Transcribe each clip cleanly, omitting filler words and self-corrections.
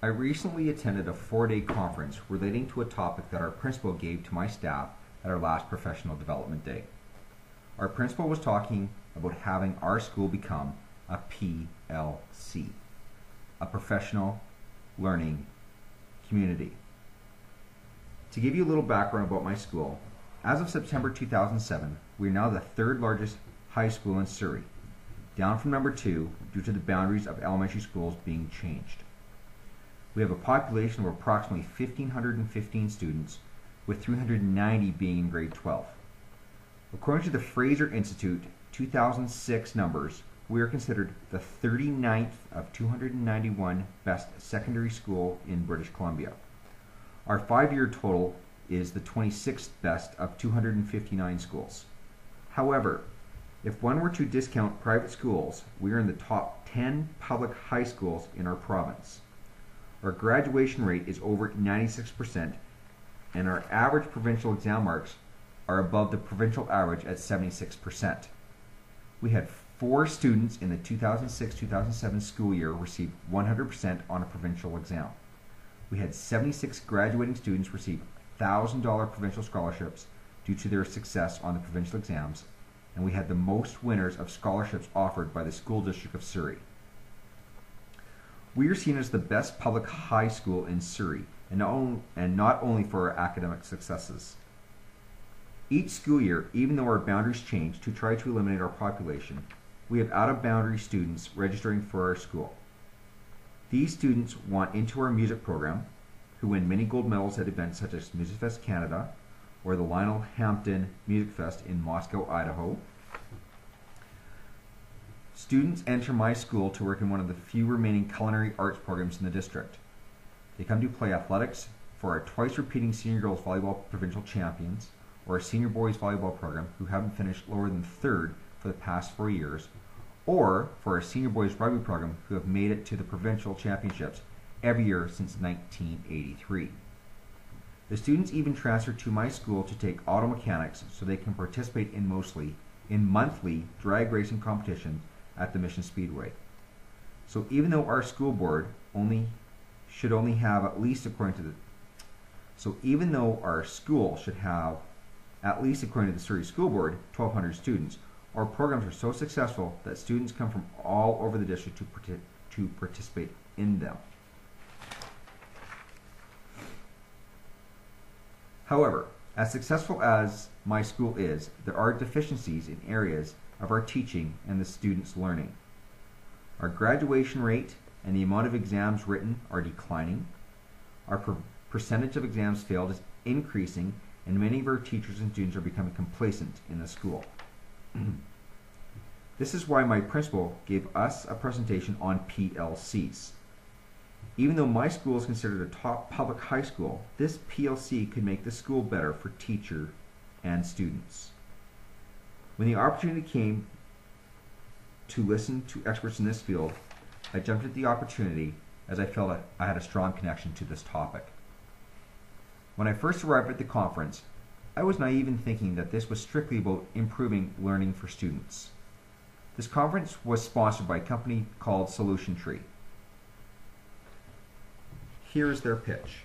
I recently attended a 4-day conference relating to a topic that our principal gave to my staff at our last professional development day. Our principal was talking about having our school become a PLC, a professional learning community. To give you a little background about my school, as of September 2007, we are now the third largest high school in Surrey, down from number 2 due to the boundaries of elementary schools being changed. We have a population of approximately 1,515 students, with 390 being in grade 12. According to the Fraser Institute 2006 numbers, we are considered the 39th of 291 best secondary school in British Columbia. Our 5-year total is the 26th best of 259 schools. However, if one were to discount private schools, we are in the top 10 public high schools in our province. Our graduation rate is over 96%, and our average provincial exam marks are above the provincial average at 76%. We had 4 students in the 2006-2007 school year receive 100% on a provincial exam. We had 76 graduating students receive $1,000 provincial scholarships due to their success on the provincial exams, and we had the most winners of scholarships offered by the School District of Surrey. We are seen as the best public high school in Surrey, and not only for our academic successes. Each school year, even though our boundaries change to try to eliminate our population, we have out-of-boundary students registering for our school. These students want into our music program, who win many gold medals at events such as Music Fest Canada or the Lionel Hampton Music Fest in Moscow, Idaho. Students enter my school to work in one of the few remaining culinary arts programs in the district. They come to play athletics for our twice-repeating senior girls volleyball provincial champions, or our senior boys volleyball program who haven't finished lower than 3rd for the past 4 years, or for our senior boys rugby program who have made it to the provincial championships every year since 1983. The students even transfer to my school to take auto mechanics so they can participate in monthly drag racing competitions at the Mission Speedway. So even though our school board should have at least according to the Surrey School Board 1,200 students, our programs are so successful that students come from all over the district to participate in them. However, as successful as my school is, there are deficiencies in areas of our teaching and the students' learning. Our graduation rate and the amount of exams written are declining. Our percentage of exams failed is increasing, and many of our teachers and students are becoming complacent in the school. This is why my principal gave us a presentation on PLCs. Even though my school is considered a top public high school, this PLC could make the school better for teacher and students. When the opportunity came to listen to experts in this field, I jumped at the opportunity as I felt I had a strong connection to this topic. When I first arrived at the conference, I was naive in thinking that this was strictly about improving learning for students. This conference was sponsored by a company called Solution Tree. Here is their pitch.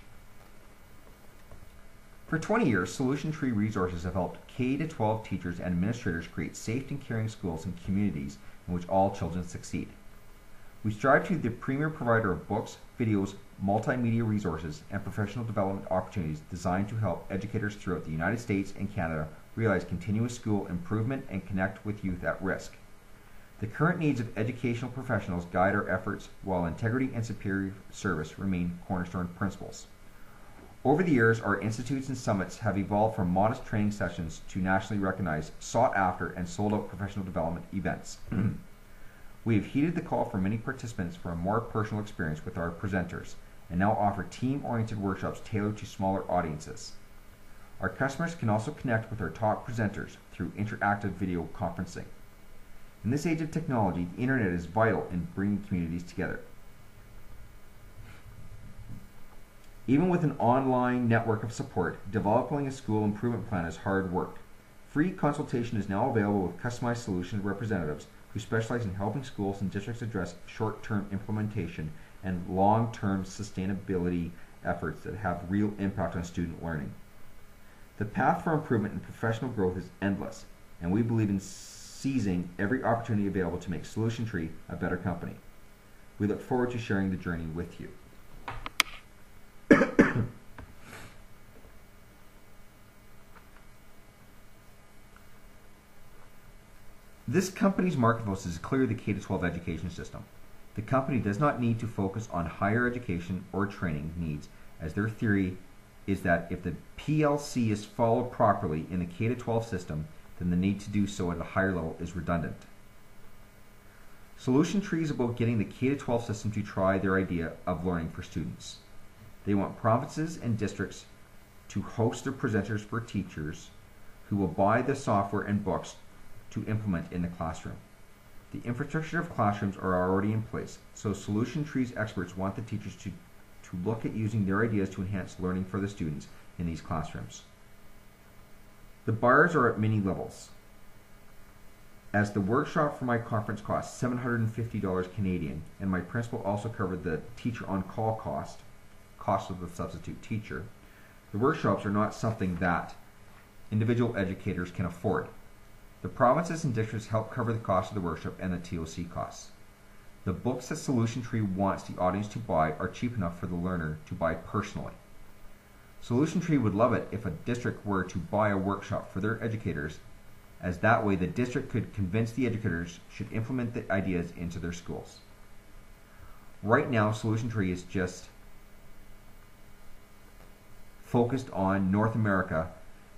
For 20 years, Solution Tree Resources have helped K-12 teachers and administrators create safe and caring schools and communities in which all children succeed. We strive to be the premier provider of books, videos, multimedia resources, and professional development opportunities designed to help educators throughout the United States and Canada realize continuous school improvement and connect with youth at risk. The current needs of educational professionals guide our efforts, while integrity and superior service remain cornerstone principles. Over the years, our institutes and summits have evolved from modest training sessions to nationally recognized, sought-after, and sold-out professional development events. We have heeded the call from many participants for a more personal experience with our presenters, and now offer team-oriented workshops tailored to smaller audiences. Our customers can also connect with our top presenters through interactive video conferencing. In this age of technology, the internet is vital in bringing communities together. Even with an online network of support, developing a school improvement plan is hard work. Free consultation is now available with customized solution representatives who specialize in helping schools and districts address short-term implementation and long-term sustainability efforts that have real impact on student learning. The path for improvement and professional growth is endless, and we believe in seizing every opportunity available to make Solution Tree a better company. We look forward to sharing the journey with you. This company's market focus is clearly the K-12 education system. The company does not need to focus on higher education or training needs, as their theory is that if the PLC is followed properly in the K-12 system, then the need to do so at a higher level is redundant. Solution Tree is about getting the K-12 system to try their idea of learning for students. They want provinces and districts to host their presenters for teachers who will buy the software and books to implement in the classroom. The infrastructure of classrooms are already in place, so Solution Tree's experts want the teachers to look at using their ideas to enhance learning for the students in these classrooms. The buyers are at many levels. As the workshop for my conference cost $750 Canadian, and my principal also covered the teacher on-call cost of the substitute teacher, the workshops are not something that individual educators can afford. The provinces and districts help cover the cost of the workshop and the TOC costs. The books that Solution Tree wants the audience to buy are cheap enough for the learner to buy personally. Solution Tree would love it if a district were to buy a workshop for their educators, as that way the district could convince the educators should implement the ideas into their schools. Right now, Solution Tree is just focused on North America,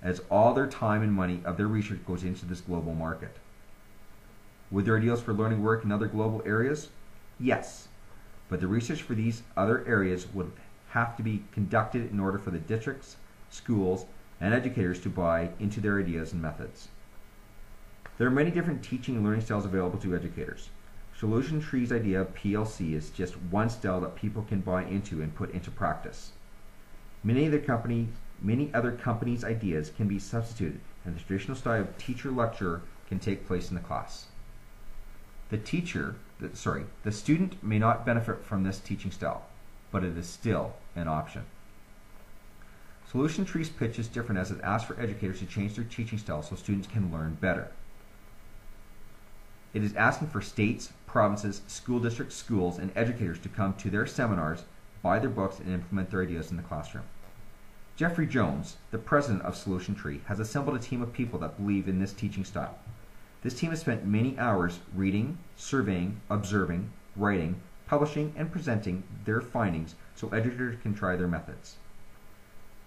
as all their time and money of their research goes into this global market. Would their ideals for learning work in other global areas? Yes, but the research for these other areas would have to be conducted in order for the districts, schools, and educators to buy into their ideas and methods. There are many different teaching and learning styles available to educators. Solution Tree's idea of PLC is just one style that people can buy into and put into practice. Many other companies' ideas can be substituted, and the traditional style of teacher-lecturer can take place in the class. The student may not benefit from this teaching style, but it is still an option. Solution Tree's pitch is different, as it asks for educators to change their teaching style so students can learn better. It is asking for states, provinces, school districts, schools, and educators to come to their seminars, buy their books, and implement their ideas in the classroom. Jeffrey Jones, the president of Solution Tree, has assembled a team of people that believe in this teaching style. This team has spent many hours reading, surveying, observing, writing, publishing, and presenting their findings so educators can try their methods.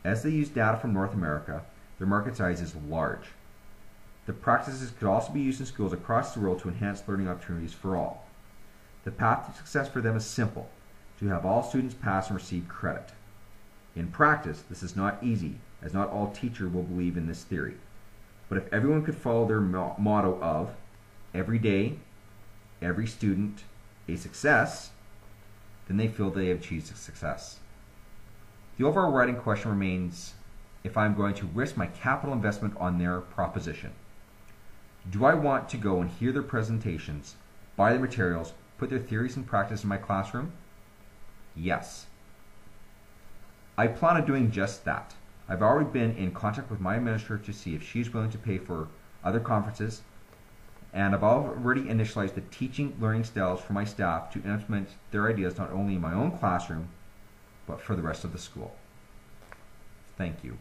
As they use data from North America, their market size is large. The practices could also be used in schools across the world to enhance learning opportunities for all. The path to success for them is simple: to have all students pass and receive credit. In practice, this is not easy, as not all teachers will believe in this theory. But if everyone could follow their motto of every day, every student, a success, then they feel they have achieved success. The overall writing question remains if I'm going to risk my capital investment on their proposition. Do I want to go and hear their presentations, buy their materials, put their theories in practice in my classroom? Yes. I plan on doing just that. I've already been in contact with my administrator to see if she's willing to pay for other conferences, and I've already initialized the teaching learning styles for my staff to implement their ideas not only in my own classroom, but for the rest of the school. Thank you.